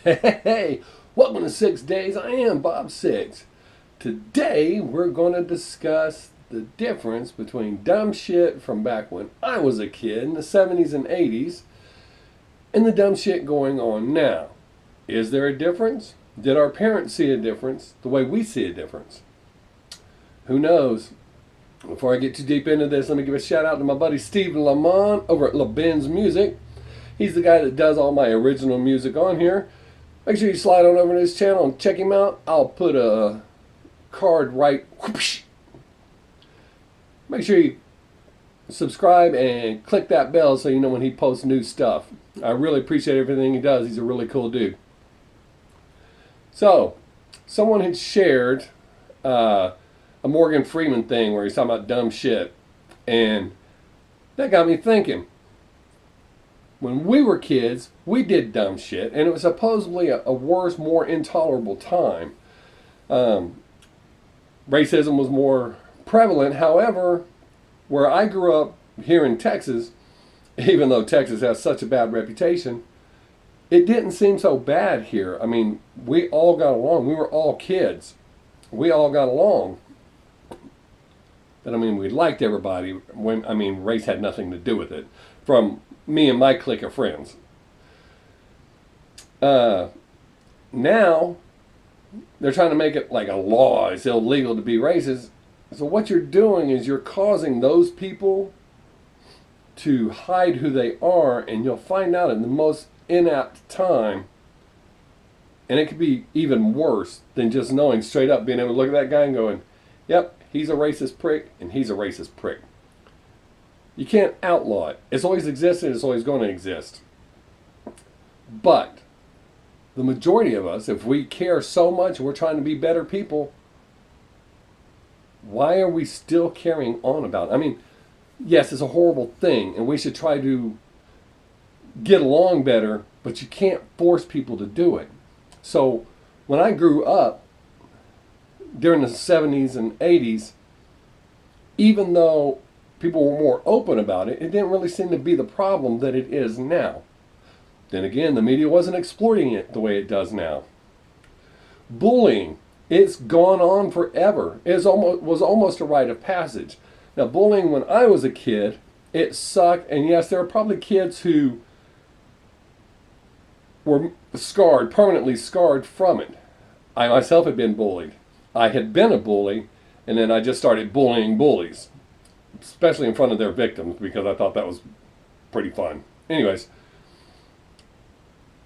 Hey, welcome to Sixx Daze. I am Bob Sixx. Today we're going to discuss the difference between dumb shit from back when I was a kid in the 70s and 80s and the dumb shit going on now. Is there a difference? Did our parents see a difference the way we see a difference? Who knows? Before I get too deep into this, let me give a shout out to my buddy Steve Lamont over at LaBen's Music. He's the guy that does all my original music on here. Make sure you slide on over to his channel and check him out. I'll put a card right. Whoosh. Make sure you subscribe and click that bell so you know when he posts new stuff. I really appreciate everything he does. He's a really cool dude. So, someone had shared a Morgan Freeman thing where he's talking about dumb shit. And that got me thinking. When we were kids, we did dumb shit, and it was supposedly a worse, more intolerable time. Racism was more prevalent. However, where I grew up here in Texas, even though Texas has such a bad reputation, it didn't seem so bad here. I mean, we all got along. We were all kids. We all got along. But I mean, we liked everybody. Race had nothing to do with it. From me and my clique of friends. Now, they're trying to make it like a law. It's illegal to be racist. So what you're doing is you're causing those people to hide who they are, and you'll find out in the most inapt time. And it could be even worse than just knowing straight up, being able to look at that guy and going, yep, he's a racist prick, and he's a racist prick. You can't outlaw it. It's always existed, it's always going to exist. But the majority of us, if we care so much and we're trying to be better people, why are we still carrying on about it? I mean, yes, it's a horrible thing, and we should try to get along better, but you can't force people to do it. So when I grew up during the 70s and 80s, even though people were more open about it, it didn't really seem to be the problem that it is now. Then again, the media wasn't exploiting it the way it does now. Bullying, it's gone on forever. It was almost a rite of passage. Now, bullying when I was a kid, it sucked, and yes, there are probably kids who were scarred, permanently scarred from it. I myself had been bullied. I had been a bully, and then I just started bullying bullies, especially in front of their victims, because I thought that was pretty fun. Anyways,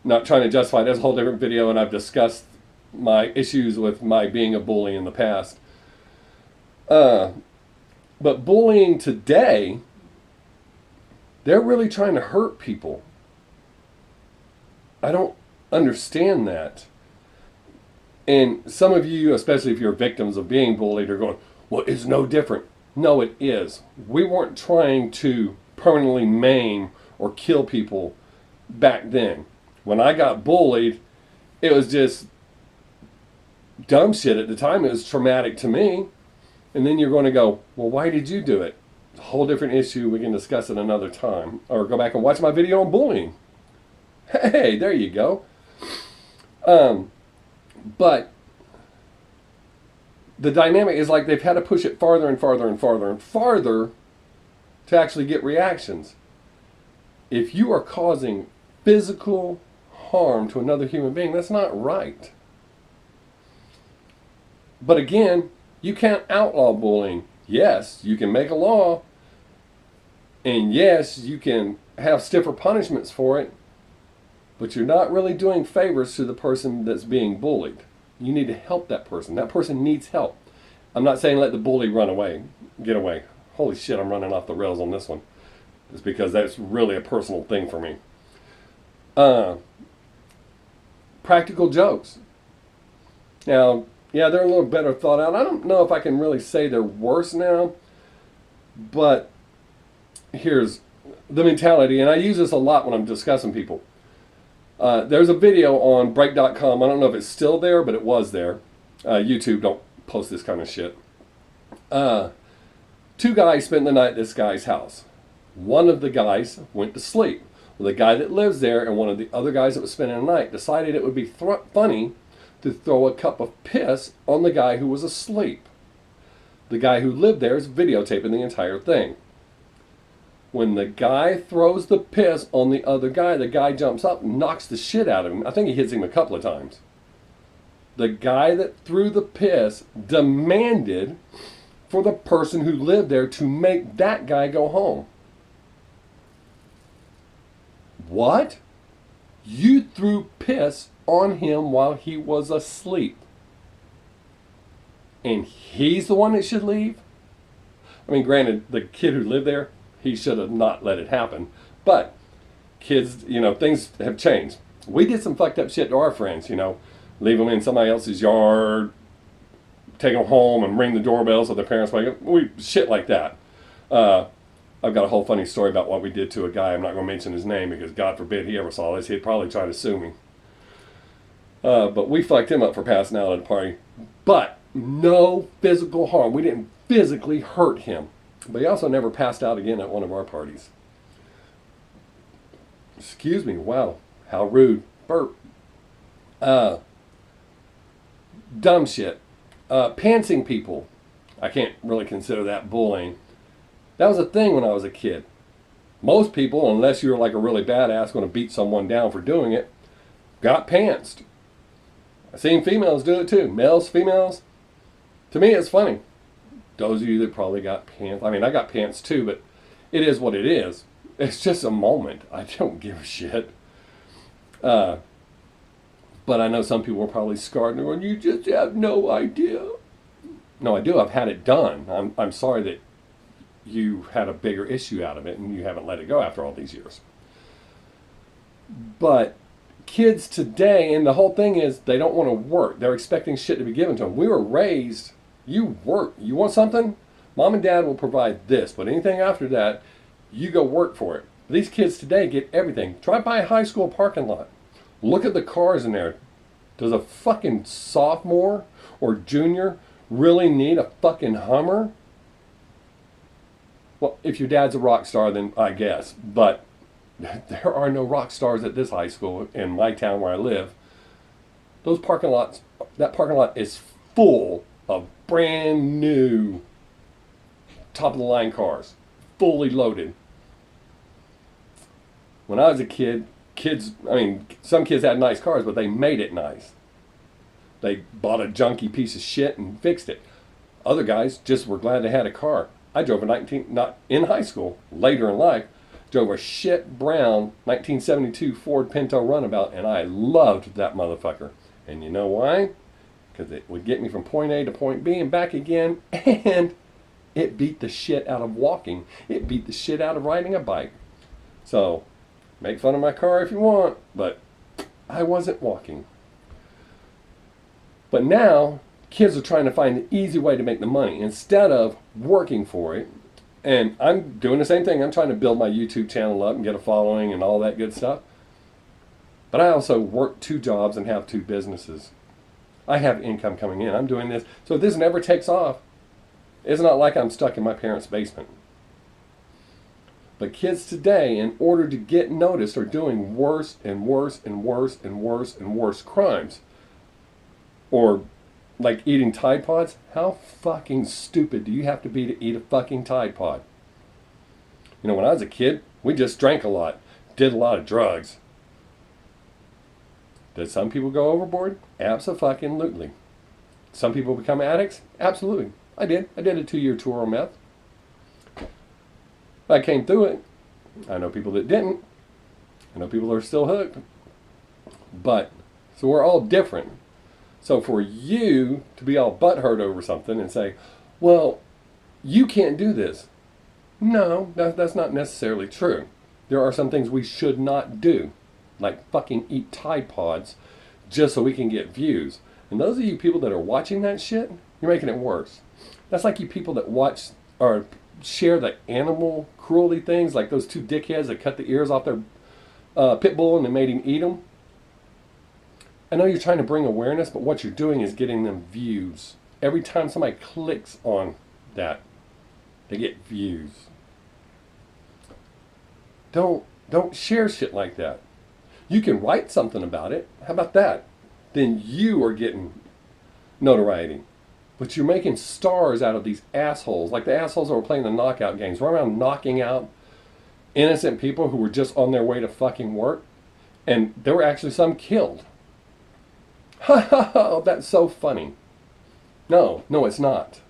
not trying to justify it. That's a whole different video, and I've discussed my issues with my being a bully in the past. But bullying today, they're really trying to hurt people. I don't understand that. And some of you, especially if you're victims of being bullied, are going, well, it's no different. No, it is. We weren't trying to permanently maim or kill people back then. When I got bullied, it was just dumb shit at the time. It was traumatic to me. And then you're going to go, well, why did you do it? It's a whole different issue. We can discuss it another time. Or go back and watch my video on bullying. Hey, there you go. But the dynamic is like they've had to push it farther and farther and farther and farther to actually get reactions. If you are causing physical harm to another human being, that's not right. But again, you can't outlaw bullying. Yes, you can make a law, and yes, you can have stiffer punishments for it, but you're not really doing favors to the person that's being bullied. You need to help that person. That person needs help. I'm not saying let the bully run away, get away. Holy shit, I'm running off the rails on this one. It's because that's really a personal thing for me. Practical jokes. Now, yeah, they're a little better thought out. I don't know if I can really say they're worse now, but here's the mentality, and I use this a lot when I'm discussing people. There's a video on break.com. I don't know if it's still there, but it was there. YouTube, don't post this kind of shit. Two guys spent the night at this guy's house. One of the guys went to sleep. Well, the guy that lives there and one of the other guys that was spending the night decided it would be funny to throw a cup of piss on the guy who was asleep. The guy who lived there is videotaping the entire thing. When the guy throws the piss on the other guy, the guy jumps up and knocks the shit out of him. I think he hits him a couple of times. The guy that threw the piss demanded for the person who lived there to make that guy go home. What? You threw piss on him while he was asleep. And he's the one that should leave? I mean, granted, the kid who lived there, he should have not let it happen. But kids, you know, things have changed. We did some fucked up shit to our friends, you know. Leave them in somebody else's yard, take them home and ring the doorbell so their parents wake up. Shit like that. I've got a whole funny story about what we did to a guy. I'm not going to mention his name because God forbid he ever saw this. He'd probably try to sue me. But we fucked him up for passing out at a party. But no physical harm. We didn't physically hurt him. But he also never passed out again at one of our parties. Excuse me. Wow. How rude. Burp. Dumb shit. Pantsing people. I can't really consider that bullying. That was a thing when I was a kid. Most people, unless you're like a really badass going to beat someone down for doing it, got pantsed. I've seen females do it too. Males, females. To me, it's funny. Those of you that probably got pants. I mean, I got pants too, but it is what it is. It's just a moment. I don't give a shit. But I know some people are probably scarred and they're going, you just have no idea. No, I do. I've had it done. I'm sorry that you had a bigger issue out of it and you haven't let it go after all these years. But kids today, and the whole thing is they don't want to work. They're expecting shit to be given to them. We were raised, you work. You want something? Mom and dad will provide this, but anything after that, you go work for it. These kids today get everything. Drive by a high school parking lot. Look at the cars in there. Does a fucking sophomore or junior really need a fucking Hummer? Well, if your dad's a rock star, then I guess. But there are no rock stars at this high school in my town where I live. Those parking lots, that parking lot is full of brand new top of the line cars, fully loaded. When I was a kid, some kids had nice cars, but they made it nice. They bought a junky piece of shit and fixed it. Other guys just were glad they had a car. I drove not in high school, later in life, drove a shit brown 1972 Ford Pinto Runabout, and I loved that motherfucker. And you know why? Because it would get me from point A to point B and back again, and it beat the shit out of walking. It beat the shit out of riding a bike. So, make fun of my car if you want, but I wasn't walking. But now, kids are trying to find the easy way to make the money instead of working for it. And I'm doing the same thing. I'm trying to build my YouTube channel up and get a following and all that good stuff. But I also work 2 jobs and have 2 businesses. I have income coming in. I'm doing this. So if this never takes off, it's not like I'm stuck in my parents' basement. But kids today, in order to get noticed, are doing worse and worse and worse and worse and worse crimes. Or like eating Tide Pods. How fucking stupid do you have to be to eat a fucking Tide Pod? You know, when I was a kid, we just drank a lot, did a lot of drugs. Did some people go overboard? Abso-fucking-lutely. Some people become addicts? Absolutely. I did. I did a 2-year tour on meth. I came through it. I know people that didn't. I know people that are still hooked. But, so we're all different. So for you to be all butthurt over something and say, well, you can't do this. No, that's not necessarily true. There are some things we should not do. Like fucking eat Tide Pods just so we can get views. And those of you people that are watching that shit, you're making it worse. That's like you people that watch or share the animal cruelty things, like those 2 dickheads that cut the ears off their pit bull and they made him eat them. I know you're trying to bring awareness, but what you're doing is getting them views. Every time somebody clicks on that, they get views. Don't Don't share shit like that. You can write something about it. How about that? Then you are getting notoriety. But you're making stars out of these assholes. Like the assholes that were playing the knockout games. Run around knocking out innocent people who were just on their way to fucking work. And there were actually some killed. Ha ha ha, that's so funny. No, it's not.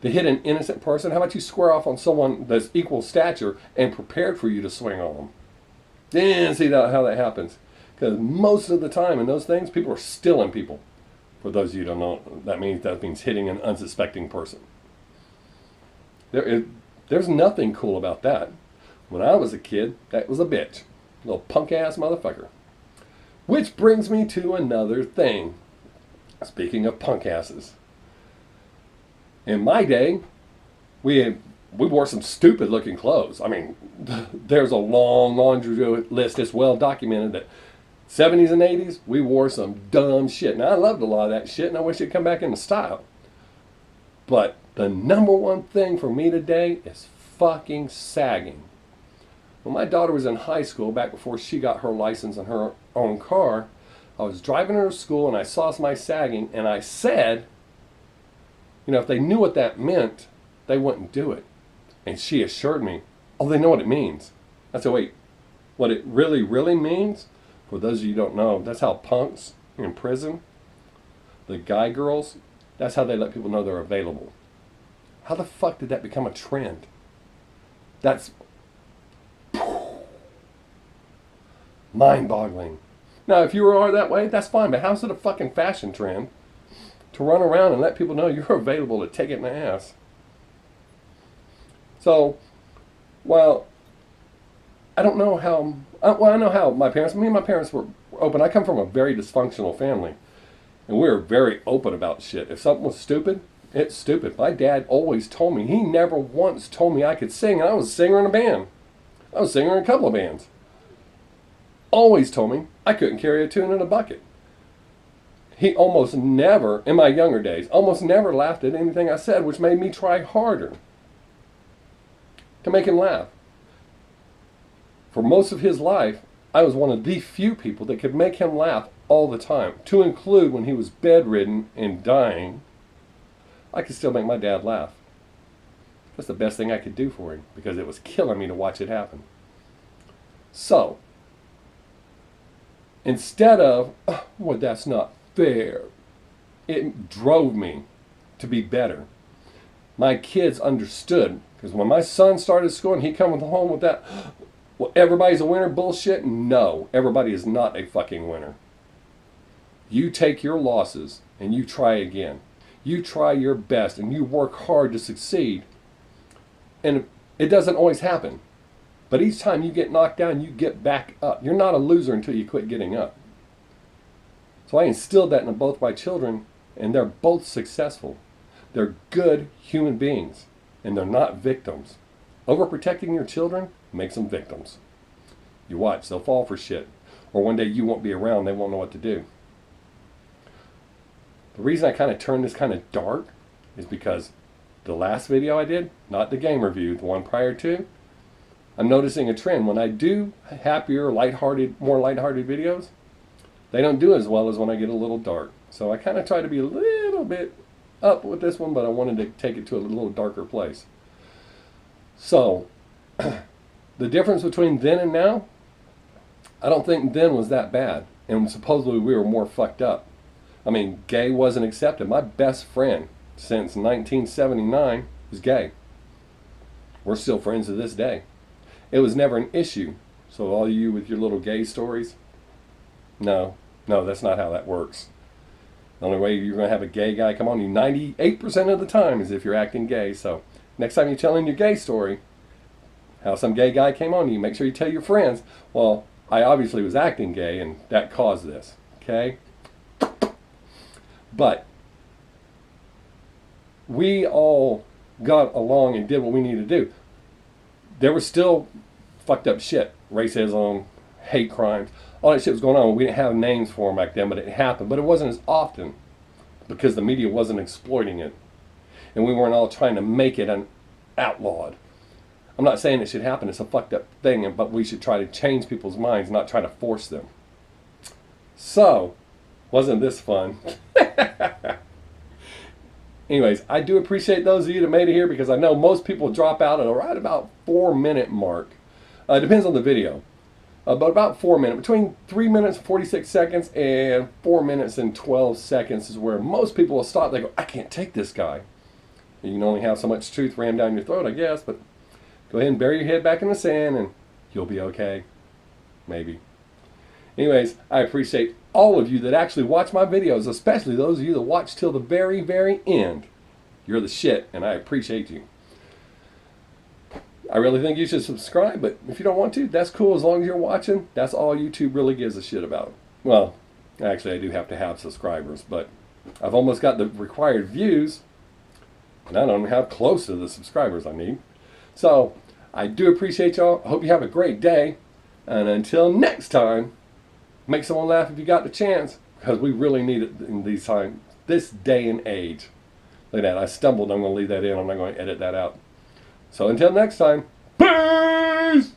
To hit an innocent person, how about you square off on someone that's equal stature and prepared for you to swing on them? Then see how that happens. Because most of the time in those things, people are stealing people. For those of you who don't know, that means hitting an unsuspecting person. There's nothing cool about that. When I was a kid, that was a bitch. Little punk ass motherfucker. Which brings me to another thing. Speaking of punk asses. In my day, we wore some stupid looking clothes. I mean, there's a long laundry list. It's well documented that 70s and 80s, we wore some dumb shit. Now, I loved a lot of that shit, and I wish it'd come back into style. But the number one thing for me today is fucking sagging. When my daughter was in high school, back before she got her license and her own car, I was driving her to school, and I saw my sagging, and I said, you know, if they knew what that meant, they wouldn't do it. And she assured me, oh, they know what it means. I said, wait, what it really, really means? For those of you who don't know, that's how punks in prison, the guy girls, that's how they let people know they're available. How the fuck did that become a trend? That's mind-boggling. Now, if you are that way, that's fine, but how's it a fucking fashion trend to run around and let people know you're available to take it in the ass? So, while I don't know how, well, I know how me and my parents were open. I come from a very dysfunctional family, and we were very open about shit. If something was stupid, it's stupid. My dad always told me, he never once told me I could sing, and I was a singer in a band. I was a singer in a couple of bands. Always told me I couldn't carry a tune in a bucket. He almost never, in my younger days, almost never laughed at anything I said, which made me try harder to make him laugh. For most of his life, I was one of the few people that could make him laugh all the time, to include when he was bedridden and dying. I could still make my dad laugh. That's the best thing I could do for him, because it was killing me to watch it happen. So, instead of, oh, well, that's not fair, it drove me to be better. My kids understood, because when my son started school and he come home with that, well, everybody's a winner bullshit. No, everybody is not a fucking winner. You take your losses and you try again. You try your best and you work hard to succeed. And it doesn't always happen. But each time you get knocked down, you get back up. You're not a loser until you quit getting up. So I instilled that in both my children, and they're both successful. They're good human beings, and they're not victims. Overprotecting your children makes them victims. You watch, they'll fall for shit. Or one day you won't be around, they won't know what to do. The reason I kind of turned this kind of dark is because the last video I did, not the game review, the one prior to, I'm noticing a trend. When I do happier, lighthearted, more lighthearted videos, they don't do as well as when I get a little dark. So I kind of try to be a little bit up with this one, but I wanted to take it to a little darker place. So, the difference between then and now, I don't think then was that bad. And supposedly we were more fucked up. I mean, gay wasn't accepted. My best friend since 1979 was gay. We're still friends to this day. It was never an issue. So all you with your little gay stories, no, that's not how that works. The only way you're going to have a gay guy come on you 98% of the time is if you're acting gay. So next time you're telling your gay story, how some gay guy came on you, make sure you tell your friends, well, I obviously was acting gay and that caused this. Okay? But we all got along and did what we needed to do. There was still fucked up shit. Racism, hate crimes, all that shit was going on. We didn't have names for them back then, but it happened. But it wasn't as often because the media wasn't exploiting it. And we weren't all trying to make it an outlawed. I'm not saying it should happen. It's a fucked up thing, but we should try to change people's minds, not try to force them. So, wasn't this fun? Anyways, I do appreciate those of you that made it here, because I know most people drop out at right about 4-minute mark. It depends on the video. But about 4 minutes, between 3 minutes and 46 seconds and 4 minutes and 12 seconds is where most people will stop. They go, I can't take this guy. You can only have so much truth rammed down your throat, I guess, but go ahead and bury your head back in the sand and you'll be okay. Maybe. Anyways, I appreciate all of you that actually watch my videos, especially those of you that watch till the very, very end. You're the shit, and I appreciate you. I really think you should subscribe, but if you don't want to, that's cool. As long as you're watching, that's all YouTube really gives a shit about. Well, actually, I do have to have subscribers, but I've almost got the required views, and I don't have close to the subscribers I need. So, I do appreciate y'all. I hope you have a great day, and until next time, make someone laugh if you got the chance, because we really need it in these times, this day and age. Look at that, I stumbled. I'm going to leave that in. I'm not going to edit that out. So until next time, peace!